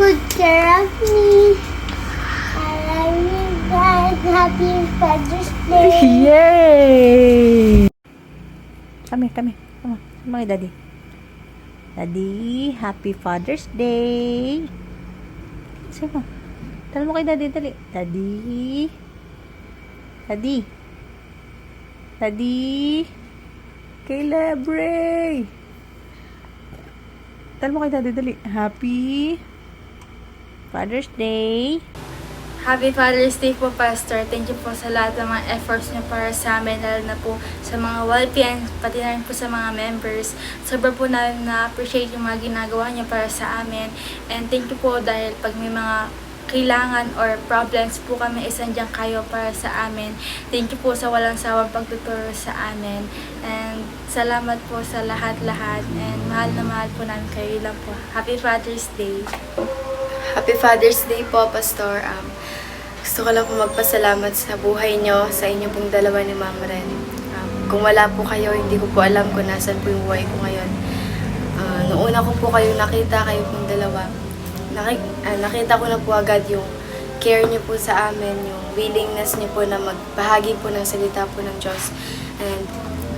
good care of me. I love you guys. Happy Father's Day. Yay! Come on. Come on, Daddy. Daddy, happy Father's Day. Sige mo. Tala mo kay Daddy, dali. Daddy. Kayla, Bray. Tala mo kay Daddy, dali. Happy Father's Day. Happy Father's Day po, Pastor. Thank you po sa lahat ng mga efforts niyo para sa amin, lalo na po sa mga YP and pati na rin po sa mga members. Sobrang po namin na-appreciate yung mga ginagawa niyo para sa amin. And thank you po dahil pag may mga kailangan or problems po kami, isandiyan kayo para sa amin. Thank you po sa walang sawang pagtuturo sa amin. And salamat po sa lahat-lahat. And mahal na mahal po namin kayo lang po. Happy Father's Day. Happy Father's Day po, Pastor. Gusto ko lang po magpasalamat sa buhay nyo, sa inyo pong dalawa ni Ma'am Ren. Kung wala po kayo, hindi ko po alam kung nasan po yung buhay ko ngayon. Noong una ko po kayo nakita, kayo pong dalawa, nakita ko na po agad yung care nyo po sa amin, yung willingness nyo po na magbahagi po ng salita po ng Diyos. And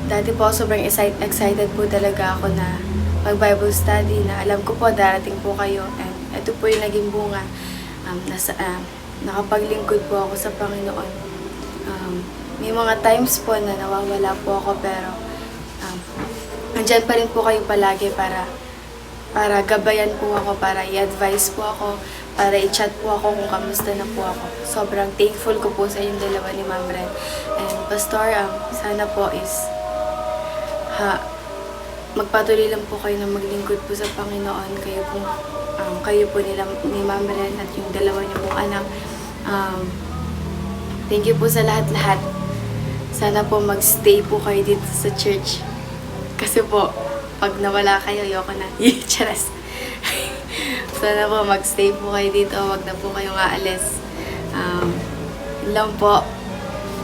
dati po sobrang excited po talaga ako na mag-Bible study, na alam ko po darating po kayo. And ito po yung naging bunga. Nakapaglingkod po ako sa Panginoon. May mga times po na nawawala po ako, pero andyan pa rin po kayo palagi para gabayan po ako, para i-advise po ako, para i-chat po ako kung kamusta na po ako. Sobrang thankful ko po sa inyong dalawa ni Ma'am Ren. And Pastor, sana po is magpatuloy lang po kayo na maglingkod po sa Panginoon. Kayo po ni Ma'am Ren at yung dalawa niyo pong anak. Thank you po sa lahat-lahat. Sana po magstay po kayo dito sa church. Kasi po, pag nawala kayo, ayoko na. Charas. Sana po magstay po kayo dito. Wag na po kayong aalis. Yun lang po.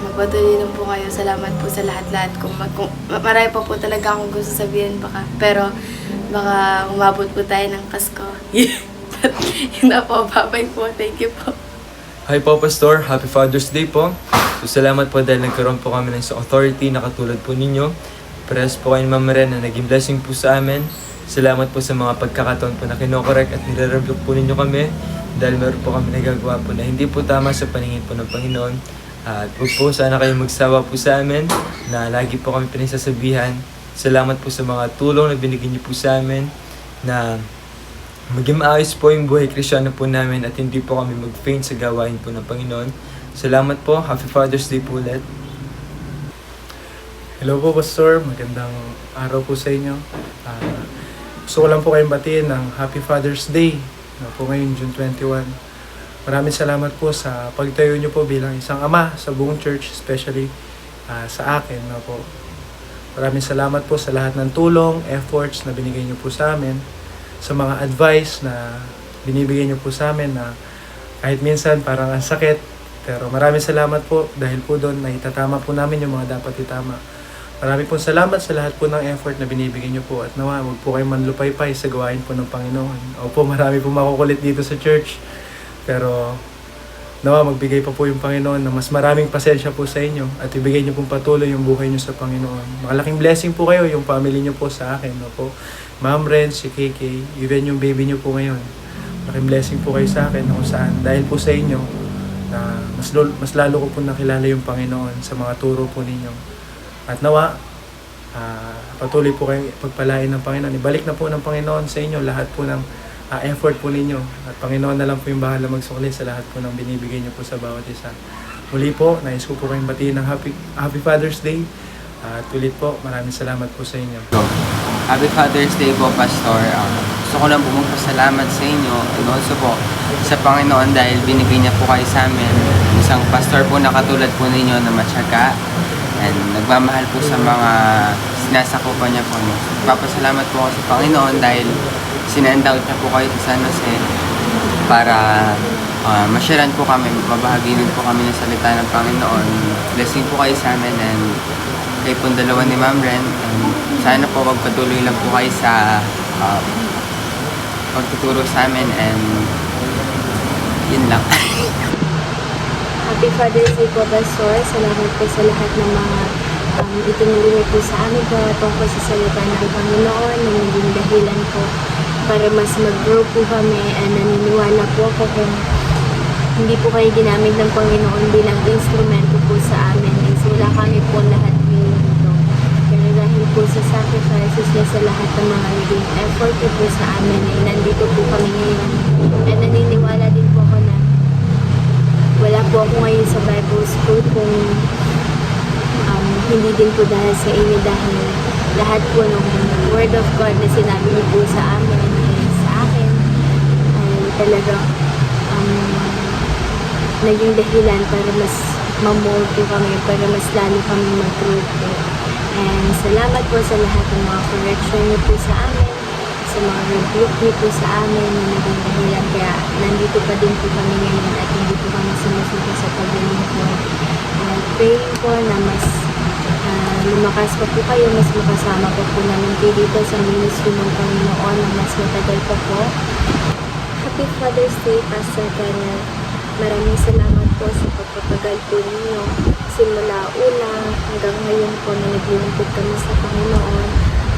Magpatuloy lang po kayo. Salamat po sa lahat-lahat. Kung marami pa po talaga akong gusto sabihin pero baka umabot po tayo ng kasko. Yun na po. Bye-bye po. Thank you po. Hi po, Pastor. Happy Father's Day po. So, salamat po dahil nagkaroon po kami ng authority na katulad po ninyo. Prayers po kayo ni Ma'am Ren na naging blessing po sa amin. Salamat po sa mga pagkakataon po na kinokorek at nire-rebuke po ninyo kami dahil meron po kami nagagawa po na hindi po tama sa paningin po ng Panginoon. At huwag po sana kayo magsawa po sa amin na lagi po kami pinagsasabihan. Salamat po sa mga tulong na binigyan niyo po sa amin na maging maayos po yung buhay Kristiyano po namin at hindi po kami mag-faint sa gawain po ng Panginoon. Salamat po. Happy Father's Day po ulit. Hello po, Pastor. Magandang araw po sa inyo. Gusto ko lang po kayong batiin ng Happy Father's Day na po ngayon, June 21. Maraming salamat po sa pagtayo niyo po bilang isang ama sa buong church, especially sa akin. Po. Maraming salamat po sa lahat ng tulong, efforts na binigay niyo po sa amin, sa mga advice na binibigay niyo po sa amin na kahit minsan parang ang sakit, pero maraming salamat po dahil po doon na itatama po namin yung mga dapat itama. Maraming po salamat sa lahat po ng effort na binibigay niyo po at nawa, huwag po kayong manlupaypay sa gawain po ng Panginoon. Opo, marami po makukulit dito sa church, pero nawa, magbigay pa po yung Panginoon na mas maraming pasensya po sa inyo at ibigay niyo pong patuloy yung buhay niyo sa Panginoon. Malaking blessing po kayo, yung family niyo po sa akin. Opo. Ma'am Ren, si KK, even yung baby niyo po ngayon. Malaking blessing po kayo sa akin kung saan. Dahil po sa inyo, na mas lalo ko po nakilala yung Panginoon sa mga turo po ninyo. At nawa, patuloy po kayo pagpalain ng Panginoon. Ibalik na po ng Panginoon sa inyo lahat po ng effort po ninyo. At Panginoon na lang po yung bahala magsukli sa lahat po ng binibigay niyo po sa bawat isa. Muli po, nais ko po kayong batiin ng Happy Father's Day. At ulit po, maraming salamat po sa inyo. Happy Father's Day po, Pastor. Gusto ko lang po magpasalamat sa inyo and also po sa Panginoon dahil binigay niya po kayo sa amin. Isang pastor po na katulad po ninyo na matyaga and nagmamahal po sa mga sinasakupan niya po. Papasalamat po ako sa Panginoon dahil sinend out niya po kayo sa San Jose para masyaran po kami, mabahaginin po kami ng salita ng Panginoon. Blessing po kayo sa amin and kayo pong dalawa ni Ma'am Ren. And sana po magpatuloy lang po kayo sa pagtuturo sa amin and Yun lang. Happy Father's Day po, Pastor. Salamat po sa lahat ng mga itinulong po sa amin po tungkol sa salita ng Panginoon na naging dahilan po para mas mag-grow po kami, and naniniwala po ako kung hindi po kayo ginamit ng Panginoon bilang instrumento po sa amin. Is wala kami po lahat ngayon dito. Pero dahil po sa sacrifices niya sa lahat ng mga naging effort niya po sa amin, ay nandito po kami ngayon. And naniniwala din po ako na wala po ako ngayon sa Bible School kung hindi din po dahil sa inyo, dahil lahat po ng Word of God na sinabi niyo po sa amin ay sa akin ay talagang naging dahilan para mas mamold po kami, para mas lalo kami mag-grow po. And salamat po sa lahat ng mga correction niyo po sa amin, sa mga rebuke niyo po sa amin na naging dahilan kaya nandito pa din po kami ngayon at hindi po kami sumusuko sa paglilingkod. Praying po na mas lumakas pa po kayo, mas makasama pa po namin kayo dito sa ministry ng Panginoon na mas matagal pa po. Happy Father's Day, Pastor Kenneth. Maraming salamat po sa pagpapagal po ninyo. Simula una hanggang ngayon po na naglilingkod kami sa Panginoon.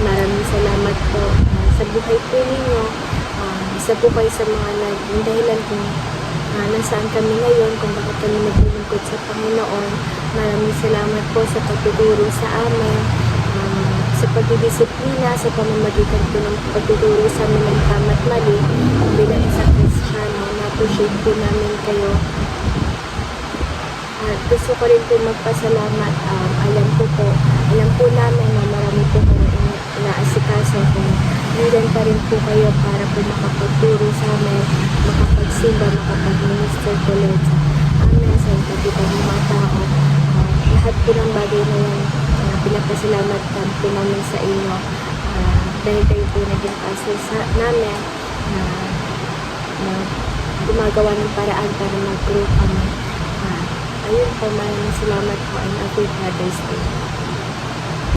Maraming salamat po sa buhay po ninyo. Isa po kayo sa mga naging dahilan kung nasaan kami ngayon, kung bakit kami naglilingkod sa Panginoon. Maraming salamat po sa pagtuturo sa amin, sa pagdidisiplina, sa pamamagitan po ng pagtuturo sa amin ng tama at mali bilang isang Kristiyano. Na-appreciate po namin kayo. At gusto ko rin po magpasalamat. Alam po namin na marami po kayo inaasikaso kung bilan pa rin po kayo para po makapagturo sa amin, makapagsimba, makapag-minister po Lord sa amin, sa iba't mga tao. Lahat po ng bagay na yan, pinapasalamat po namin sa inyo. Dahil kayo po naging pastor namin na gumagawa ng paraan para mag-grow kami. Ayun po, maraming salamat po and Happy Father's Day.